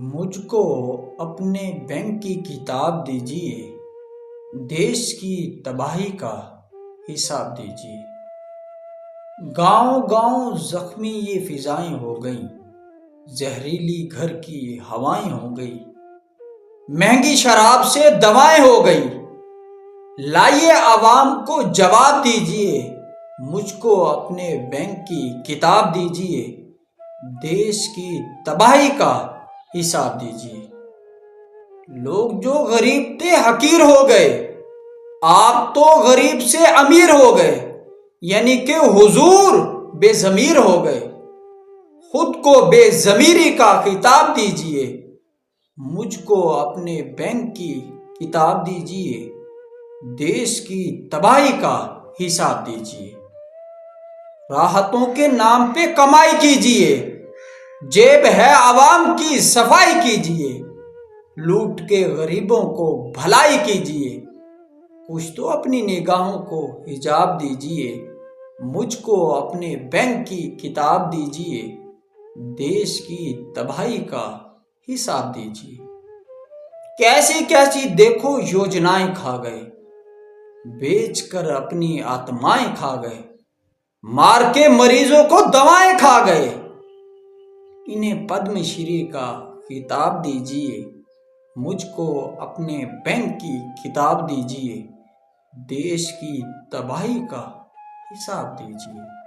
مجھ کو اپنے بینک کی کتاب دیجیے، دیش کی تباہی کا حساب دیجیے۔ گاؤں گاؤں زخمی یہ فضائیں ہو گئیں، زہریلی گھر کی ہوائیں ہو گئی، مہنگی شراب سے دوائیں ہو گئی۔ لائیے عوام کو جواب دیجیے، مجھ کو اپنے بینک کی کتاب دیجیے، دیش کی تباہی کا حساب دیجیے۔ لوگ جو غریب تھے حقیر ہو گئے، آپ تو غریب سے امیر ہو گئے، یعنی کہ حضور بے ضمیر ہو گئے۔ خود کو بے ضمیری کا خطاب دیجیے، مجھ کو اپنے بینک کی کتاب دیجیے، دیش کی تباہی کا حساب دیجیے۔ راحتوں کے نام پہ کمائی کیجیے، جیب ہے عوام کی صفائی کیجیے، لوٹ کے غریبوں کو بھلائی کیجیے۔ کچھ تو اپنی نگاہوں کو حجاب دیجیے، مجھ کو اپنے بینک کی کتاب دیجیے، دیش کی تباہی کا حساب دیجیے۔ کیسی کیسی دیکھو یوجنائیں کھا گئے، بیچ کر اپنی آتمائیں کھا گئے، مار کے مریضوں کو دوائیں کھا گئے۔ انہیں پدم شری کا خطاب دیجیے، مجھ کو اپنے بینک کی کتاب دیجیے، دیش کی تباہی کا حساب دیجیے۔